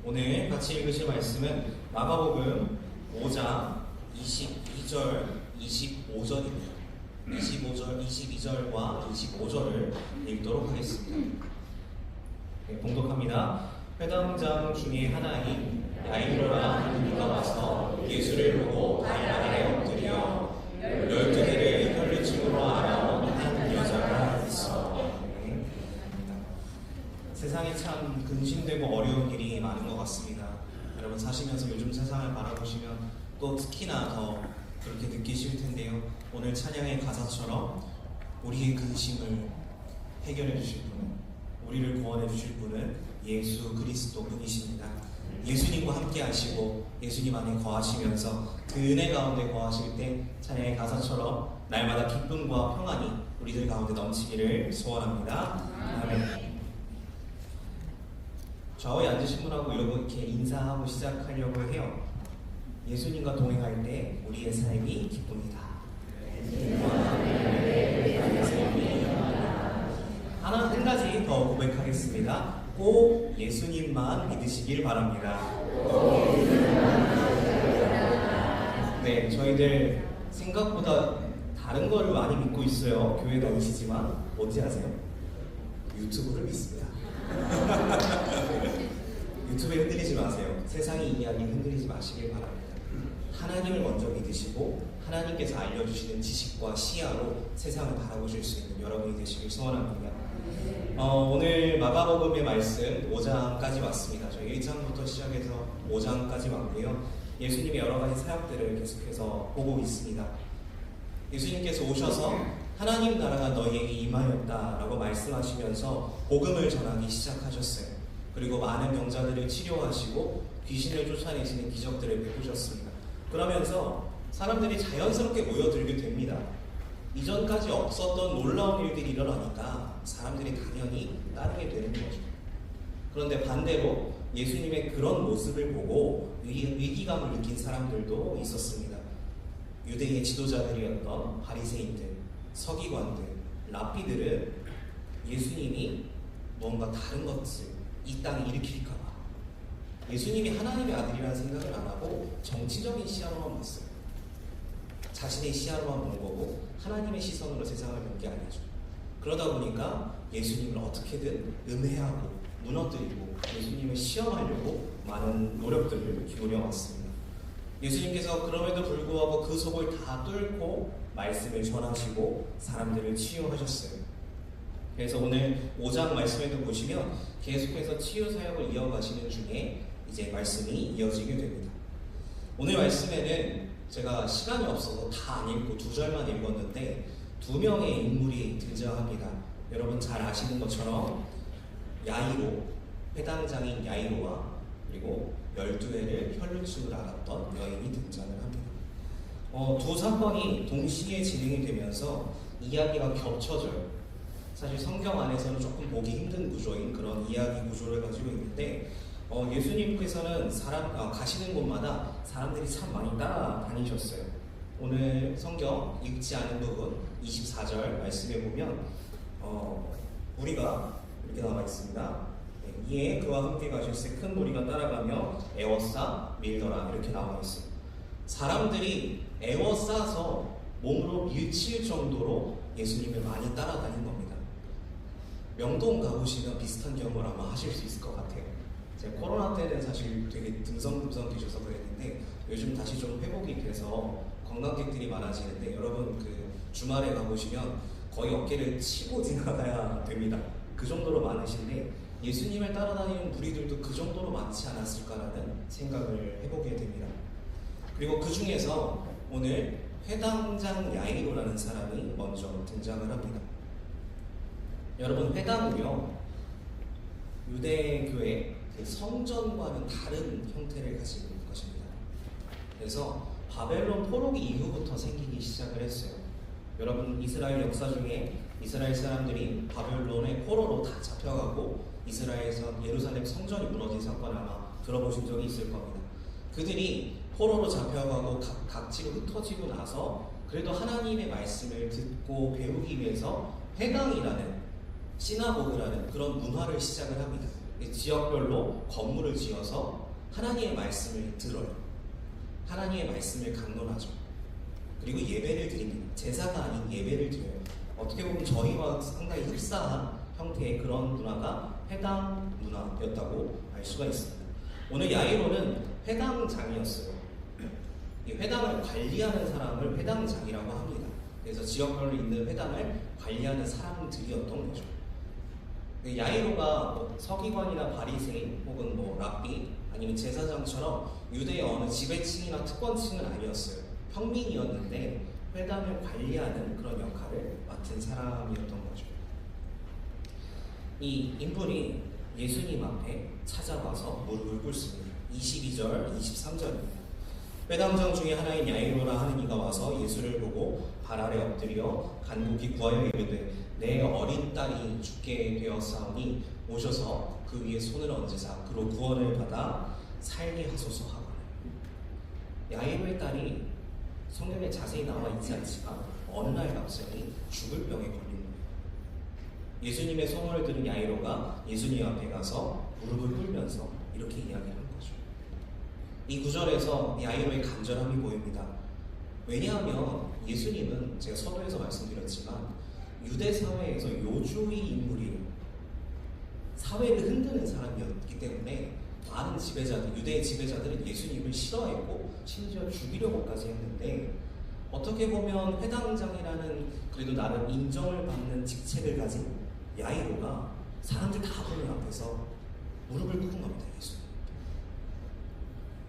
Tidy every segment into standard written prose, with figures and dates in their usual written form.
오늘 같이 읽으실 말씀은 마가복음 5장 22절, 25절입니다. 25절, 22절과 25절을 읽도록 하겠습니다. 봉독합니다. 회당장 중에 하나인 야이로라 하는 이가 와서 예수를 보고 발아래 엎드려 12개를 혈류증으로 알아온 한 여자가 있어. 세상에 참 근심되고 어려운 일이 많은 것 같습니다. 여러분 사시면서 요즘 세상을 바라보시면 또 특히나 더 그렇게 느끼실 텐데요. 오늘 찬양의 가사처럼 우리의 근심을 해결해 주실 분은, 우리를 구원해 주실 분은 예수 그리스도 분이십니다. 예수님과 함께 하시고 예수님 안에 거하시면서 그 은혜 가운데 거하실 때 찬양의 가사처럼 날마다 기쁨과 평안이 우리들 가운데 넘치기를 소원합니다. 아멘. 좌우에 앉으신 분하고 이렇게 인사하고 시작하려고 해요. 예수님과 동행할 때 우리의 삶이 기쁩니다. 한 가지 더 고백하겠습니다. 꼭 예수님만 믿으시길 바랍니다. 네, 저희들 생각보다 다른 거를 많이 믿고 있어요. 교회 다니시지만 뭔지 아세요? 유튜브를 믿습니다. 유튜브에 흔들리지 마세요. 세상의 이야기 흔들리지 마시길 바랍니다. 하나님을 먼저 믿으시고 하나님께서 알려주시는 지식과 시야로 세상을 바라보실 수 있는 여러분이 되시길 소원합니다. 오늘 마가복음의 말씀 5장까지 왔습니다. 저희 1장부터 시작해서 5장까지 왔고요. 예수님의 여러 가지 사역들을 계속해서 보고 있습니다. 예수님께서 오셔서 하나님 나라가 너희에게 임하였다라고 말씀하시면서 복음을 전하기 시작하셨어요. 그리고 많은 병자들을 치료하시고 귀신을 쫓아내시는 기적들을 베푸셨습니다. 그러면서 사람들이 자연스럽게 모여들게 됩니다. 이전까지 없었던 놀라운 일들이 일어나니까 사람들이 당연히 따르게 되는 거죠. 그런데 반대로 예수님의 그런 모습을 보고 위기감을 느낀 사람들도 있었습니다. 유대의 지도자들이었던 바리새인들, 서기관들, 랍비들은 예수님이 뭔가 다른 것을 이 땅에 일으킬까봐 예수님이 하나님의 아들이라는 생각을 안 하고 정치적인 시야로만 봤어요. 자신의 시야로만 본 거고 하나님의 시선으로 세상을 본 게 아니죠. 그러다 보니까 예수님을 어떻게든 음해하고 무너뜨리고 예수님을 시험하려고 많은 노력들을 기울여 왔습니다. 예수님께서 그럼에도 불구하고 그 속을 다 뚫고 말씀을 전하시고 사람들을 치유하셨어요. 그래서 오늘 5장 말씀에도 보시면 계속해서 치유 사역을 이어가시는 중에 이제 말씀이 이어지게 됩니다. 오늘 말씀에는 제가 시간이 없어서 다 안 읽고 2절만 읽었는데 2명의 인물이 등장합니다. 여러분 잘 아시는 것처럼 야이로, 회당장인 야이로와 그리고 12회를 혈류증을 앓았던 여인이 등장을 합니다. 두 사건이 동시에 진행이 되면서 이야기가 겹쳐져요. 사실 성경 안에서는 조금 보기 힘든 구조인 그런 이야기 구조를 가지고 있는데 예수님께서는 가시는 곳마다 사람들이 참 많이 따라다니셨어요. 오늘 성경 읽지 않은 부분 24절 말씀에 보면 무리가 이렇게 나와 있습니다. 이에 그와 함께 가셨을 큰 무리가 따라가며 애워싸 밀더라 이렇게 나와 있어요. 사람들이 애워싸서 몸으로 밀칠 정도로 예수님을 많이 따라다닌 겁니다. 명동 가보시면 비슷한 경험을 아마 하실 수 있을 것 같아요. 제가 코로나 때는 사실 되게 듬성듬성 계셔서 그랬는데 요즘 다시 좀 회복이 돼서 관광객들이 많아지는데 여러분 그 주말에 가보시면 거의 어깨를 치고 지나가야 됩니다. 그 정도로 많으신데 예수님을 따라다니는 무리들도 그 정도로 많지 않았을까라는 생각을 해보게 됩니다. 그리고 그 중에서 오늘 회당장 야이로라는 사람이 먼저 등장을 합니다. 여러분 회당은요 유대교의 그 성전과는 다른 형태를 가지고 있는 것입니다. 그래서 바벨론 포로기 이후부터 생기기 시작을 했어요. 여러분 이스라엘 역사 중에 이스라엘 사람들이 바벨론의 포로로 다 잡혀가고 이스라엘에서 예루살렘 성전이 무너진 사건 아마 들어보신 적이 있을 겁니다. 그들이 포로로 잡혀가고 각지로 흩어지고 나서 그래도 하나님의 말씀을 듣고 배우기 위해서 회당이라는 시나고그라는 그런 문화를 시작을 합니다. 이 지역별로 건물을 지어서 하나님의 말씀을 들어요. 하나님의 말씀을 강론하죠. 그리고 예배를 드립니다. 제사가 아닌 예배를 드려요. 어떻게 보면 저희와 상당히 흡사한 형태의 그런 문화가 회당 문화였다고 알 수가 있습니다. 오늘 야이로는 회당장이었어요. 이 회당을 관리하는 사람을 회당장이라고 합니다. 그래서 지역별로 있는 회당을 관리하는 사람들이었던 거죠. 야이로가 뭐 서기관이나 바리새인 혹은 뭐 랍비 아니면 제사장처럼 유대의 어느 지배층이나 특권층은 아니었어요. 평민이었는데 회당을 관리하는 그런 역할을 맡은 사람이었던 거죠. 이 인물이 예수님 앞에 찾아와서 무릎을 꿇습니다. 22절, 23절입니다. 회당장 중에 하나인 야이로라 하는 이가 와서 예수를 보고 발 아래 엎드려 간곡히 구하여 이르되 내 어린 딸이 죽게 되었사오니 오셔서 그 위에 손을 얹으사 그로 구원을 받아 살게 하소서 하거늘. 야이로의 딸이 성경에 자세히 나와 있지 않지만 어느 날 갑자기 죽을 병에 걸린 거예요. 예수님의 소문을 들은 야이로가 예수님 앞에 가서 무릎을 꿇으면서 이렇게 이야기를 한 거죠. 이 구절에서 야이로의 간절함이 보입니다. 왜냐하면 예수님은 제가 서두에서 말씀드렸지만 유대 사회에서 요주의 인물이에요. 사회를 흔드는 사람이었기 때문에 많은 지배자들, 유대의 지배자들은 예수님을 싫어했고 심지어 죽이려고까지 했는데 어떻게 보면 회당장이라는 그래도 나름 인정을 받는 직책을 가진 야이로가 사람들 다 보는 앞에서 무릎을 꿇은 겁니다. 예수님.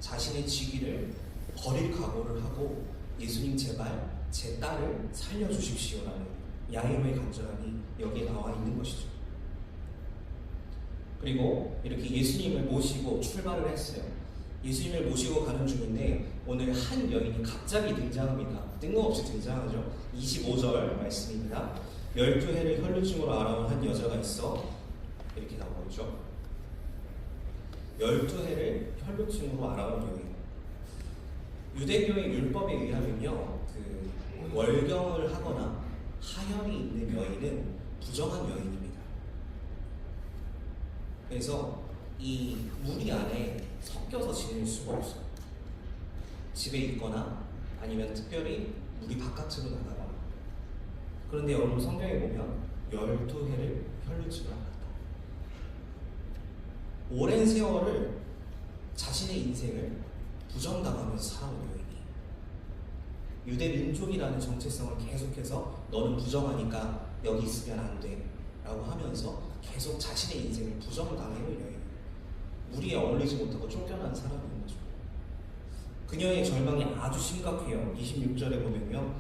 자신의 직위를 버릴 각오를 하고 예수님 제발 제 딸을 살려주십시오라는 야이로의 간절함이 여기에 나와 있는 것이죠. 그리고 이렇게 예수님을 모시고 출발을 했어요. 예수님을 모시고 가는 중인데 오늘 한 여인이 갑자기 등장합니다. 뜬금없이 등장하죠. 25절 말씀입니다. 12해를 혈루증으로 앓아온 한 여자가 있어 이렇게 나오고 있죠. 12해를 혈루증으로 앓아온 여인. 유대교의 율법에 의하면요, 그 월경을 하거나 하혈이 있는 여인은 부정한 여인입니다. 그래서 이 무리 안에 섞여서 지낼 수가 없어요. 집에 있거나 아니면 특별히 무리 바깥으로 나가거나. 그런데 여러분 성경에 보면 12해를 혈루증을 앓았다. 오랜 세월을 자신의 인생을 부정당하면서 살아온 여인이 유대 민족이라는 정체성을 계속해서 너는 부정하니까 여기 있으면 안 돼 라고 하면서 계속 자신의 인생을 부정당해온 여인, 무리에 어울리지 못하고 쫓겨난 사람인 거죠. 그녀의 절망이 아주 심각해요. 26절에 보면요,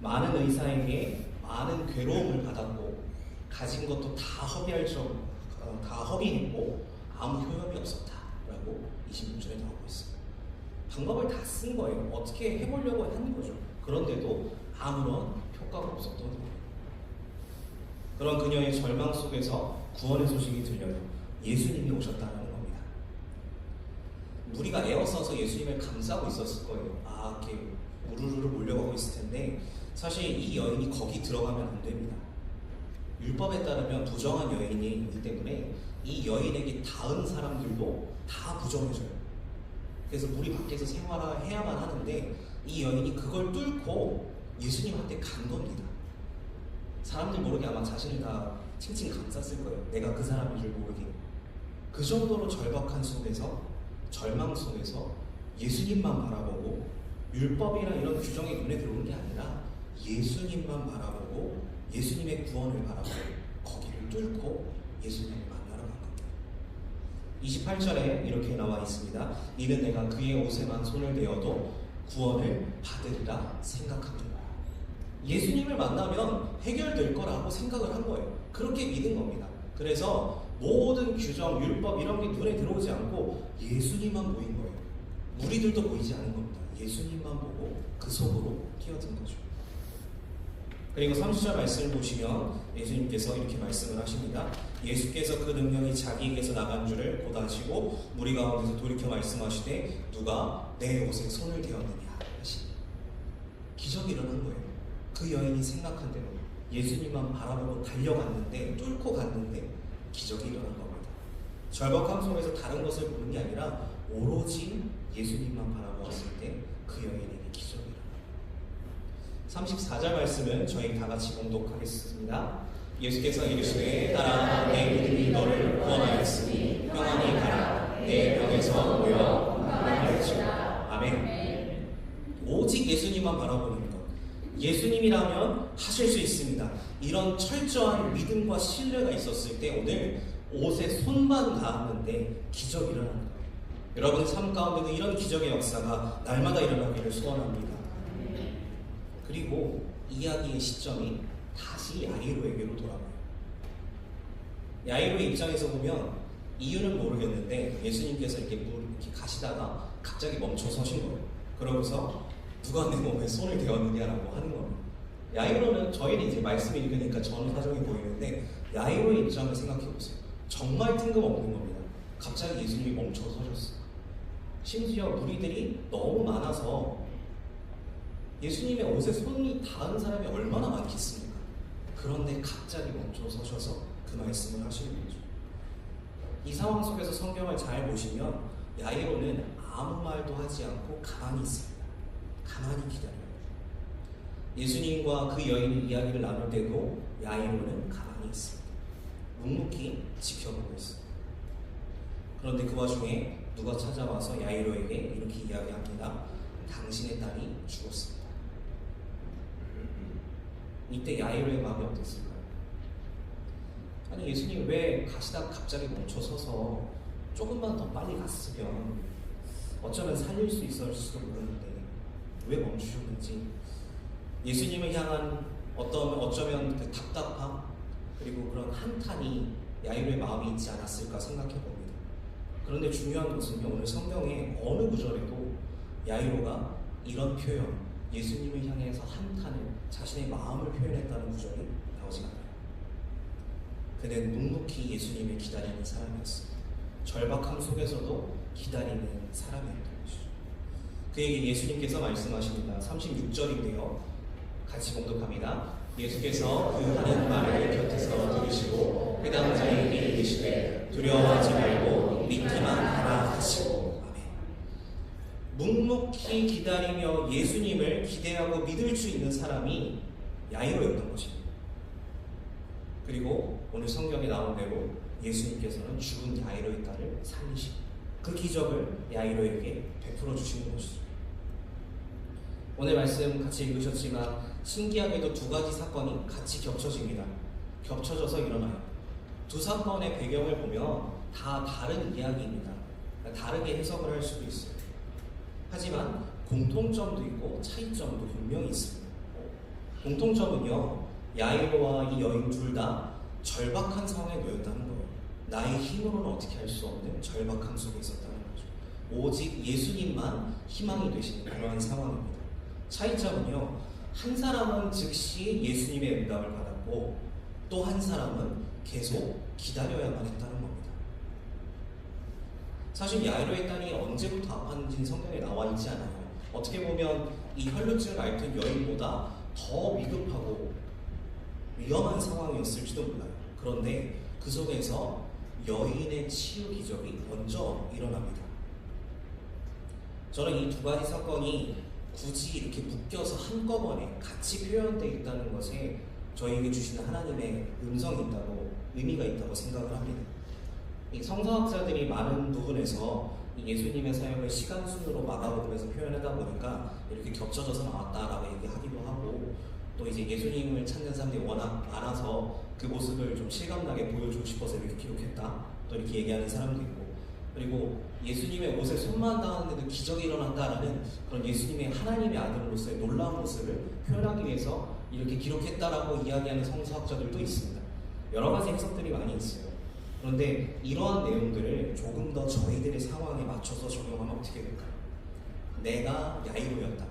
많은 의사에게 많은 괴로움을 받았고 가진 것도 다 허비했고 아무 효험이 없었다라고 26절에 나오고 있습니다. 방법을 다 쓴 거예요. 어떻게 해보려고 한 거죠. 그런데도 아무런 효과가 없었던 거예요. 그런 그녀의 절망 속에서 구원의 소식이 들려요. 예수님이 오셨다는 겁니다. 무리가 에워싸서 예수님을 감싸고 있었을 거예요. 이렇게 우르르 몰려가고 있을 텐데 사실 이 여인이 거기 들어가면 안 됩니다. 율법에 따르면 부정한 여인이기 때문에 이 여인에게 닿은 사람들도 다 부정해져요. 그래서 무리 밖에서 생활해야만 하는데 이 여인이 그걸 뚫고 예수님한테 간 겁니다. 사람들 모르게 아마 자신을 다 칭칭 감쌌을 거예요. 내가 그 사람인 줄 모르게. 그 정도로 절박한 속에서, 절망 속에서 예수님만 바라보고 율법이나 이런 규정이 눈에 들어오는 게 아니라 예수님만 바라보고 예수님의 구원을 바라보고 거기를 뚫고 예수님을 만나러 간 겁니다. 28절에 이렇게 나와 있습니다. 이는 내가 그의 옷에만 손을 대어도 구원을 받으리라 생각합니다. 예수님을 만나면 해결될 거라고 생각을 한 거예요. 그렇게 믿은 겁니다. 그래서 모든 규정, 율법 이런 게 눈에 들어오지 않고 예수님만 보인 거예요. 무리들도 보이지 않은 겁니다. 예수님만 보고 그 속으로 뛰어든 거죠. 그리고 30절 말씀을 보시면 예수님께서 이렇게 말씀을 하십니다. 예수께서 그 능력이 자기에게서 나간 줄을 곧 아시고 무리 가운데서 돌이켜 말씀하시되 누가 내 옷에 손을 대었느냐 하시니 기적이 일어난 거예요. 그 여인이 생각한 대로 예수님만 바라보고 달려갔는데 뚫고 갔는데 기적이 일어난 겁니다. 절박함 속에서 다른 것을 보는 게 아니라 오로지 예수님만 바라보았을 때 그 여인에게 기적이 일어납니다. 34절 말씀은 저희 다 같이 봉독하겠습니다. 예수께서 이르시되 따라 내 믿음이 너를 구원하였으니 평안히 가라. 내 병에서 모여 건강하였으라. 아멘. 오직 예수님만 바라보는 것. 예수님이라면 하실 수 있습니다. 이런 철저한 믿음과 신뢰가 있었을 때 오늘 옷에 손만 닿았는데 기적이 일어나는 거예요. 여러분 삶 가운데도 이런 기적의 역사가 날마다 일어나기를 소원합니다. 그리고 이야기의 시점이 다시 야이로에게로 돌아가요. 야이로의 입장에서 보면 이유는 모르겠는데 예수님께서 이렇게 가시다가 갑자기 멈춰 서신 거예요. 그러고서 누가 내 몸에 손을 대었느냐라고 하는 겁니다. 야이로는 저희는 이제 말씀이 읽으니까 전 사정이 보이는데 야이로의 입장을 생각해 보세요. 정말 뜬금없는 겁니다. 갑자기 예수님이 멈춰 서셨어요. 심지어 무리들이 너무 많아서 예수님의 옷에 손이 닿은 사람이 얼마나 많겠습니까? 그런데 갑자기 멈춰 서셔서 그 말씀을 하시는 거죠. 이 상황 속에서 성경을 잘 보시면 야이로는 아무 말도 하지 않고 가만히 있습니다. 가만히 기다려요. 예수님과 그 여인이 이야기를 나눌 때도 야이로는 가만히 있습니다. 묵묵히 지켜보고 있습니다. 그런데 그 와중에 누가 찾아와서 야이로에게 이렇게 이야기합니다. 당신의 딸이 죽었습니다. 이때 야이로의 마음이 어땠을까요? 아니 예수님 왜 가시다가 갑자기 멈춰 서서 조금만 더 빨리 갔으면 어쩌면 살릴 수 있었을지도 모르는데 왜 멈추셨는지 예수님을 향한 어쩌면 그 답답함 그리고 그런 한탄이 야이로의 마음이 있지 않았을까 생각해 봅니다. 그런데 중요한 것은요, 오늘 성경의 어느 구절에도 야이로가 이런 표현, 예수님을 향해서 한탄을, 자신의 마음을 표현했다는 구절이 나오지 않아요. 그는 묵묵히 예수님을 기다리는 사람이었습니다. 절박함 속에서도 기다리는 사람이었던 것이죠. 그에게 예수님께서 말씀하십니다. 36절인데요. 같이 봉독합니다. 예수께서 그 하는 말을 곁에서 들으시고 해당 자에게 이르시되 두려워하지 말고 믿기만 하라 하시고. 아멘. 묵묵히 기다리며 예수님을 기대하고 믿을 수 있는 사람이 야이로였던 것입니다. 그리고 오늘 성경에 나온 대로 예수님께서는 죽은 야이로의 딸을 살리시고 그 기적을 야이로에게 베풀어 주시는 것이죠. 오늘 말씀 같이 읽으셨지만 신기하게도 두 가지 사건이 같이 겹쳐집니다. 겹쳐져서 일어나요. 두 사건의 배경을 보면 다 다른 이야기입니다. 다르게 해석을 할 수도 있어요. 하지만 공통점도 있고 차이점도 분명히 있습니다. 공통점은요, 야이로와 이 여인 둘 다 절박한 상황에 놓였다는 거예요. 나의 힘으로는 어떻게 할 수 없는 절박함 속에 있었다는 거죠. 오직 예수님만 희망이 되시는 그러한 상황입니다. 차이점은요, 한 사람은 즉시 예수님의 응답을 받았고 또 한 사람은 계속 기다려야만 했다는 겁니다. 사실 야이로의 딸이 언제부터 아팠는지는 성경에 나와 있지 않아요. 어떻게 보면 이 혈루증을 앓던 여인보다 더 위급하고 위험한 상황이었을지도 몰라요. 그런데 그 속에서 여인의 치유 기적이 먼저 일어납니다. 저는 이 두 가지 사건이 굳이 이렇게 묶여서 한꺼번에 같이 표현되어 있다는 것에 저희에게 주시는 하나님의 음성이 있다고, 의미가 있다고 생각을 합니다. 이 성서학자들이 많은 부분에서 이 예수님의 사역을 시간순으로 막아보면서 표현하다 보니까 이렇게 겹쳐져서 나왔다라고 얘기하기도 하고, 또 이제 예수님을 찾는 사람들이 워낙 많아서 그 모습을 좀 실감나게 보여주고 싶어서 이렇게 기록했다, 또 이렇게 얘기하는 사람도 있고, 그리고 예수님의 옷에 손만 닿았는데도 기적이 일어난다라는 그런 예수님의 하나님의 아들로서의 놀라운 모습을 표현하기 위해서 이렇게 기록했다라고 이야기하는 성서학자들도 있습니다. 여러 가지 해석들이 많이 있어요. 그런데 이러한 내용들을 조금 더 저희들의 상황에 맞춰서 적용하면 어떻게 될까요? 내가 야이로였다면,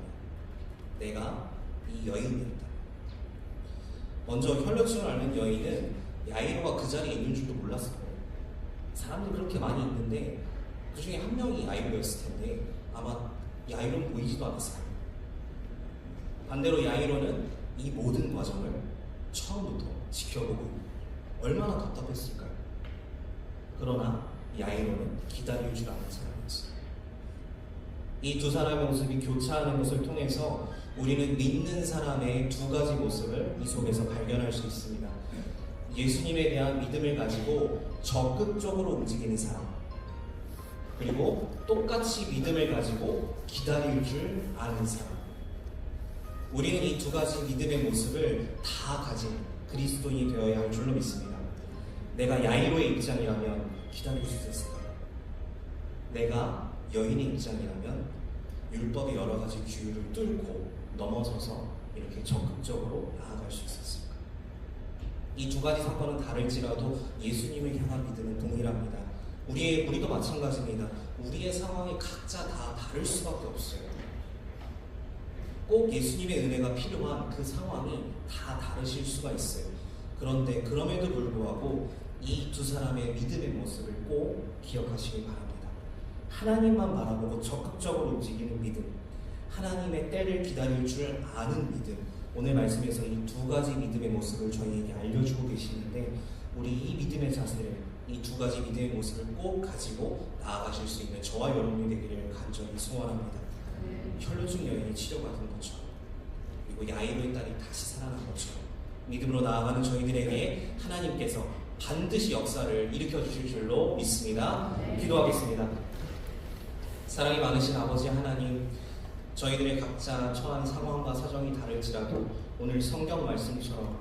내가 이 여인이었다면. 먼저 혈루증을 앓는 여인은 야이로가 그 자리에 있는 줄도 몰랐을 거예요. 사람들이 그렇게 많이 있는데 그 중에 한 명이 야이로였을 텐데 아마 야이로는 보이지도 않았을 거예요. 반대로 야이로는 이 모든 과정을 처음부터 지켜보고 얼마나 답답했을까요? 그러나 야이로는 기다릴 줄 아는 사람이었어요. 이 두 사람의 모습이 교차하는 것을 통해서 우리는 믿는 사람의 두 가지 모습을 이 속에서 발견할 수 있습니다. 예수님에 대한 믿음을 가지고 적극적으로 움직이는 사람, 그리고 똑같이 믿음을 가지고 기다릴 줄 아는 사람. 우리는 이 두 가지 믿음의 모습을 다 가진 그리스도인이 되어야 할 줄로 믿습니다. 내가 야이로의 입장이라면 기다릴 수 있을까요? 내가 여인의 입장이라면 율법의 여러 가지 규율을 뚫고 넘어서서 이렇게 적극적으로 나아갈 수 있었을까? 이 두 가지 사건은 다를지라도 예수님을 향한 믿음은 동일합니다. 우리도 마찬가지입니다. 우리의 상황이 각자 다 다를 수밖에 없어요. 꼭 예수님의 은혜가 필요한 그 상황이 다 다르실 수가 있어요. 그런데 그럼에도 불구하고 이 두 사람의 믿음의 모습을 꼭 기억하시기 바랍니다. 하나님만 바라보고 적극적으로 움직이는 믿음, 하나님의 때를 기다릴 줄 아는 믿음. 오늘 말씀에서 이 두 가지 믿음의 모습을 저희에게 알려주고 계시는데, 우리 이 믿음의 자세를, 이 두 가지 믿음의 모습을 꼭 가지고 나아가실 수 있는 저와 여러분이 되기를 간절히 소원합니다. 혈루증 여인이 치료받은 것처럼, 그리고 야이로의 딸이 다시 살아난 것처럼 믿음으로 나아가는 저희들에게 하나님께서 반드시 역사를 일으켜 주실 줄로 믿습니다. 기도하겠습니다. 사랑이 많으신 아버지 하나님, 저희들의 각자 처한 상황과 사정이 다를지라도 오늘 성경 말씀처럼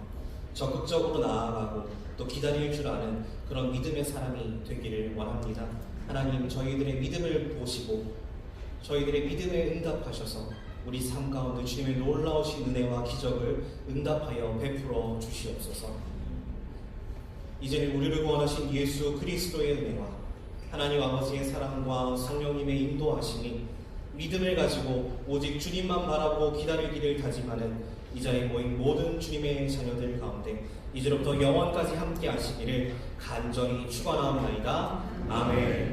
적극적으로 나아가고 또 기다릴 줄 아는 그런 믿음의 사람이 되기를 원합니다. 하나님, 저희들의 믿음을 보시고 저희들의 믿음에 응답하셔서 우리 삶 가운데 주님의 놀라우신 은혜와 기적을 응답하여 베풀어 주시옵소서. 이제는 우리를 구원하신 예수 그리스도의 은혜와 하나님 아버지의 사랑과 성령님의 인도하심이 믿음을 가지고 오직 주님만 바라보고 기다리기를 다짐하는 이 자리에 모인 모든 주님의 자녀들 가운데 이제로부터 영원까지 함께 하시기를 간절히 축원하옵나이다. 아멘.